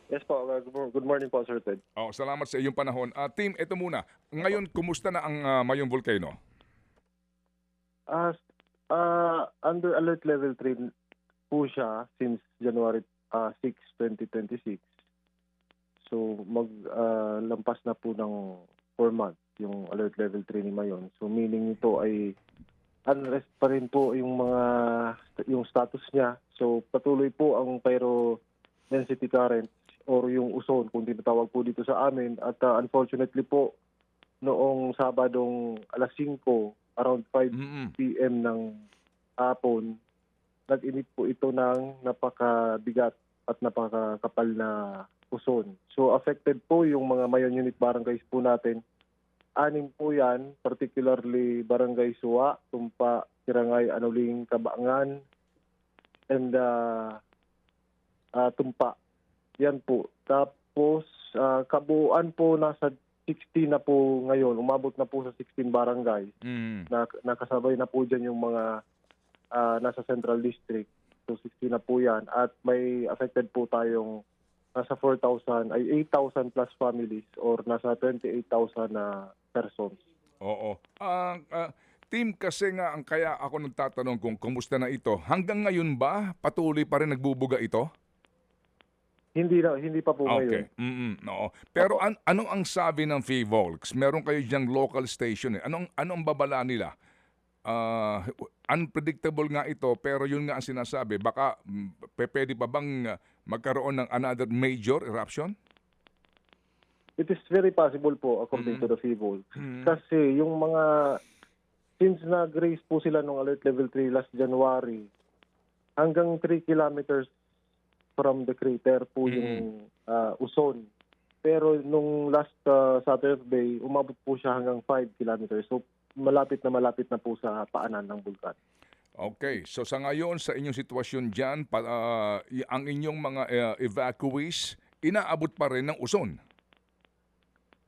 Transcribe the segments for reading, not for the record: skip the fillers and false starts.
Yes po, good morning po, Sir Ted. Oh, salamat sa iyong panahon. Team, ito muna. Ngayon, kumusta na ang Mayong Volcano? As Under alert level 3 po siya since January 6, 2026. So lampas na po ng 4 months yung alert level 3 ni Mayon. So meaning ito ay unrest pa rin po yung status niya. So patuloy po ang pyro density current or yung uson kung tinatawag po dito sa amin. At unfortunately po, noong Sabadong alas 5, around 5 p.m. ng hapon, nag-init po ito ng napakabigat at napakakapal na uson. So affected po yung mga Mayon unit barangays po natin. 6 po yan, particularly Barangay Suwa, Tumpa, Sirangay, Anuling, Kabangan, and Tumpa. Yan po. Tapos kabuuan po nasa 16 na po ngayon. Umabot na po sa 16 barangay. Nakasabay na po dyan yung mga nasa Central District. So 16 na po yan. At may affected po tayong nasa 8,000 plus families or nasa 28,000 na persons. Oo. Team, kasi nga ang kaya ako nagtatanong kung kumusta na ito. Hanggang ngayon ba patuloy pa rin nagbubuga ito? Hindi pa po Okay. ngayon. Oo. Pero ano ang sabi ng FIVOLX? Meron kayo diyang local station. Anong babala nila? Unpredictable nga ito, pero yun nga ang sinasabi. Baka pwede pa bang magkaroon ng another major eruption? It is very possible po according to the FIVOL. Kasi yung since nag-raise po sila ng alert level 3 last January, hanggang 3 kilometers from the crater po yung uson. Pero nung last Saturday, umabot po siya hanggang 5 kilometers. So malapit na po sa paanan ng bulkan. Okay. So sa ngayon, sa inyong sitwasyon dyan, ang inyong mga evacuees, inaabot pa rin ng uson?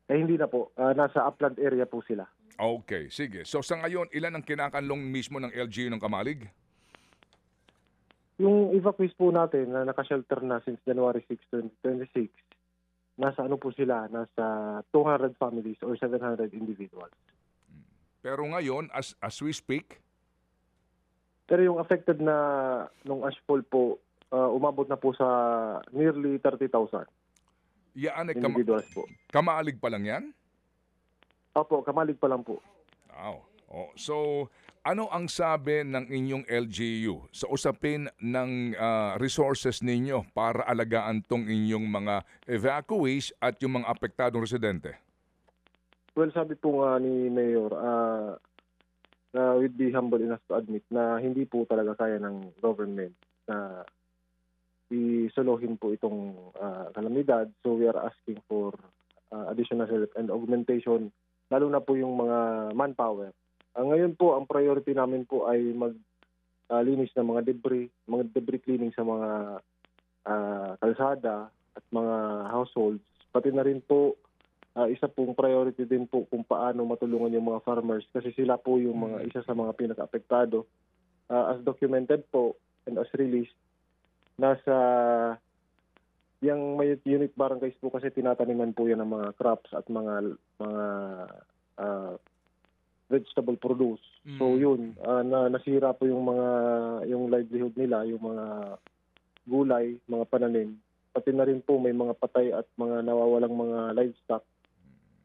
Hindi na po. Nasa upland area po sila. Okay, sige. So sa ngayon, ilan ang kinakanlong mismo ng LGU ng Kamalig? Yung evacuees po natin na naka-shelter na since January 6, 2026, nasa ano po sila? Nasa 200 families or 700 individuals. Pero ngayon, as we speak, Pero yung affected na nung ashfall po, umabot na po sa nearly 30,000 yaan ay individuals po. Kamalig pa lang yan? Opo, Kamalig pa lang po. Wow. Oh, so, ano ang sabi ng inyong LGU sa usapin ng resources ninyo para alagaan tong inyong mga evacuees at yung mga apektadong residente? Well, sabi po nga ni Mayor, we'd be humble enough to admit na hindi po talaga kaya ng government na isolohin po itong kalamidad. So we are asking for additional help and augmentation, lalo na po yung mga manpower. Ngayon po, ang priority namin po ay maglinis ng mga debris cleaning sa mga kalsada at mga households. Pati na rin po, isa pong priority din po kung paano matulungan yung mga farmers kasi sila po yung isa sa mga pinaka-apektado. As documented po and as released, nasa yung may unit barangays po kasi tinataniman po yan ng mga crops at mga vegetable produce. So yun, nasira po yung livelihood nila, yung mga gulay, mga pananim. Pati na rin po may mga patay at mga nawawalang mga livestock.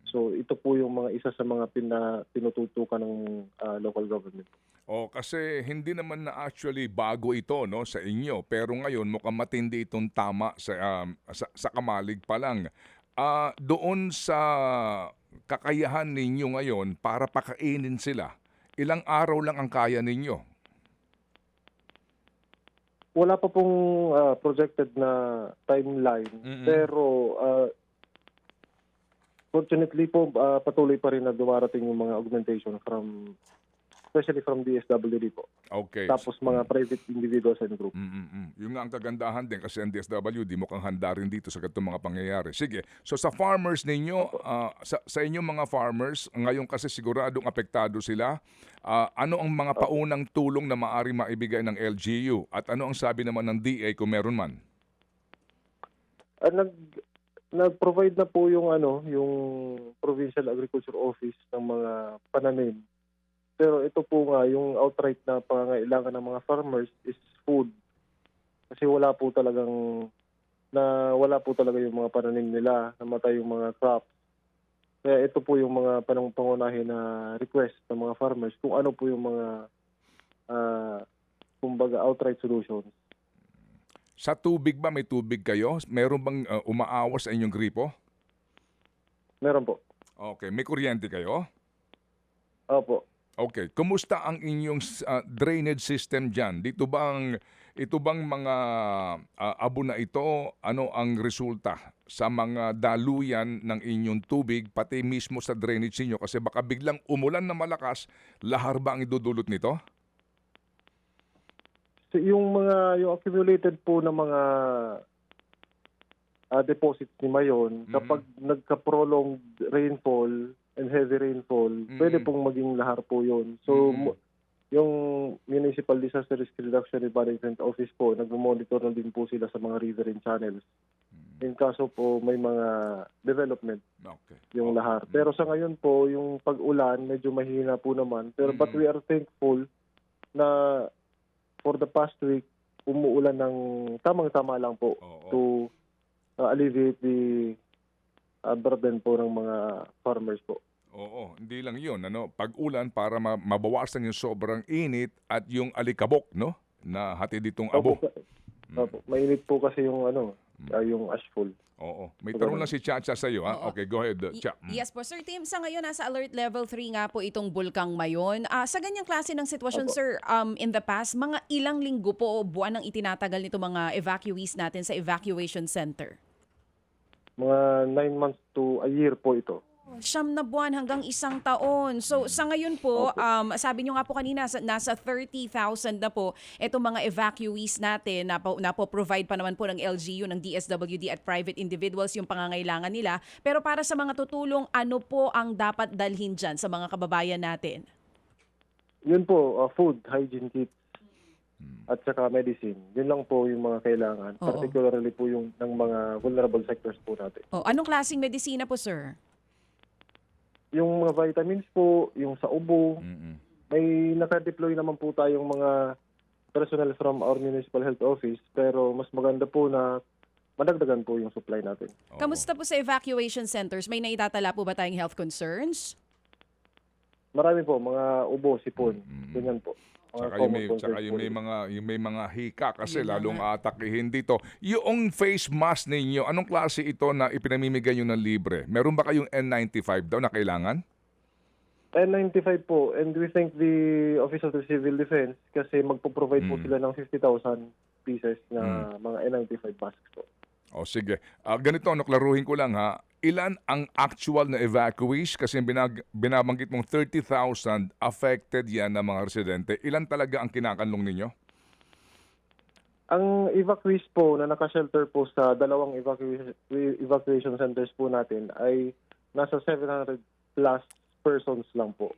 So ito po yung isa sa mga tinututukan ng local government. Kasi hindi naman na actually bago ito no sa inyo, pero ngayon mukhang matindi itong tama sa Kamalig pa lang. Doon sa kakayahan ninyo ngayon para pakainin sila, ilang araw lang ang kaya ninyo? Wala pa pong projected na timeline, pero fortunately po patuloy pa rin na dumarating yung mga augmentation especially from DSWD po. Okay. Tapos mga private individuals and group. Yung nga ang kagandahan din kasi ang DSWD mukhang handa rin dito sa ganitong mga pangyayari. Sige, so sa farmers ninyo, sa inyong mga farmers, ngayon kasi siguradong apektado sila, ano ang mga paunang tulong na maaari maibigay ng LGU? At ano ang sabi naman ng DA kung meron man? Nag-provide na po yung yung Provincial Agriculture Office ng mga pananim. Pero ito po nga, yung outright na pangangailangan ng mga farmers is food. Kasi wala po talaga yung mga pananim nila, namatay yung mga crops. Kaya ito po yung mga pangunahin na request ng mga farmers kung ano po yung mga kumbaga outright solutions. Sa tubig ba, may tubig kayo? Meron bang umaawas sa inyong gripo? Meron po. Okay, may kuryente kayo? Opo. Okay, kumusta ang inyong drainage system diyan? Ito bang mga abo na ito, ano ang resulta sa mga daluyan ng inyong tubig pati mismo sa drainage niyo kasi baka biglang umulan na malakas, lahar ba ang idudulot nito? So, yung accumulated po na mga deposits ni Mayon, kapag nagka-prolonged rainfall and heavy rainfall, pwede pong maging lahar po yun. So, yung Municipal Disaster Risk Reduction and Management Office po, nag-monitor na din po sila sa mga riverine channels. In kaso po, may mga development yung lahar. Pero sa ngayon po, yung pag-ulan, medyo mahina po naman. Pero but we are thankful na for the past week, umuulan ng tamang-tama lang po to alleviate the burden po ng mga farmers po. Oo, hindi lang yun. Pag-ulan para mabawasan yung sobrang init at yung alikabok, no? Na hatid ditong abo. Opo. Mainit po kasi yung yung ashfall. Oo. May tanong lang si Chacha sa iyo, ha? Okay, go ahead, Cha. Yes po, Sir Tim. Sa ngayon, nasa alert level 3 nga po itong Bulkang Mayon. Sa ganyang klase ng sitwasyon, Sir, in the past, mga ilang linggo po o buwan ang itinatagal nito mga evacuees natin sa evacuation center? Mga 9 months to a year po ito. 9 na buwan hanggang 1 taon. So sa ngayon po, sabi nyo nga po kanina, nasa 30,000 na po itong mga evacuees natin na po-provide pa naman po ng LGU, ng DSWD at private individuals yung pangangailangan nila. Pero para sa mga tutulong, ano po ang dapat dalhin dyan sa mga kababayan natin? Yun po, food, hygiene kits, at saka medicine. Yun lang po yung mga kailangan. Particularly po yung ng mga vulnerable sectors po natin. Anong klaseng medisina po, sir? Yung mga vitamins po, yung sa ubo, may naka-deploy naman po tayong mga personnel from our municipal health office, pero mas maganda po na madagdagan po yung supply natin. Kamusta po sa evacuation centers? May naitatala po ba tayong health concerns? Marami po, mga ubo, sipon, ganyan po. Saka yung may mga hika kasi lalong atakihin dito. Yung face mask ninyo, anong klase ito na ipinamimigay nyo ng libre? Meron ba kayong N95 daw na kailangan? N95 po, and we thank the Office of the Civil Defense kasi magpo-provide po sila ng 50,000 pieces na mga N95 masks po. O sige, ganito, klaruhin ko lang ha. Ilan ang actual na evacuees? Kasi binabanggit mong 30,000 affected yan na mga residente. Ilan talaga ang kinakanlong ninyo? Ang evacuees po na naka-shelter po sa dalawang evacuation centers po natin ay nasa 700 plus persons lang po.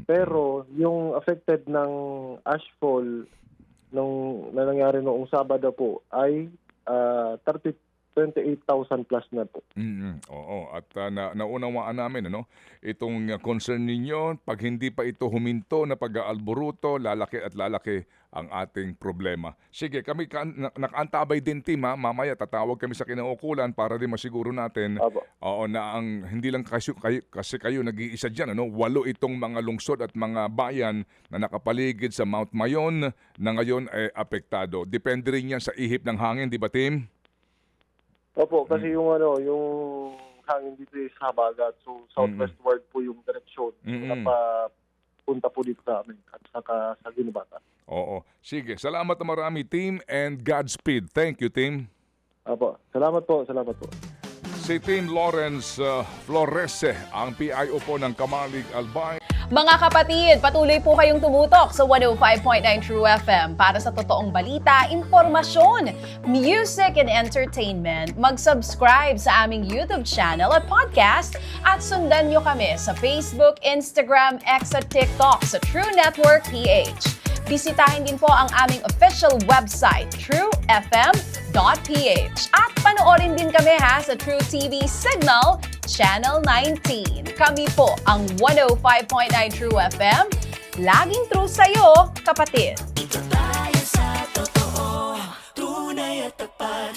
Pero yung affected ng ashfall na nangyari noong Sabado po ay 28,000 plus na po. Oo, at naunawaan namin itong concern ninyo, pag hindi pa ito huminto na pag-aalboruto, lalaki at lalaki ang ating problema. Sige, kami nakaantabay din, team, ha? Mamaya tatawag kami sa kinaukulan para din masiguro natin na ang hindi lang kasi kayo nag-iisa diyan, 8 itong mga lungsod at mga bayan na nakapaligid sa Mount Mayon na ngayon ay apektado. Depende rin yan sa ihip ng hangin, di ba, team? Opo, kasi yung hangin dito is habagat. So, southwestward po yung direksyon na papunta po dito sa amin at saka sa Ginebata. Oo. Sige, salamat na marami, team, and Godspeed. Thank you, team. Opo, salamat po. Si Team Lawrence Florese, ang PIO po ng Kamalig Albay. Mga kapatid, patuloy po kayong tumutok sa 105.9 True FM para sa totoong balita, impormasyon, music and entertainment. Mag-subscribe sa aming YouTube channel at podcast at sundan nyo kami sa Facebook, Instagram, X at TikTok sa True Network PH. Bisitahin din po ang aming official website, truefm.ph. At panoorin din kami sa True TV Signal Channel 19. Kami po ang 105.9 True FM. Laging true sa'yo, kapatid.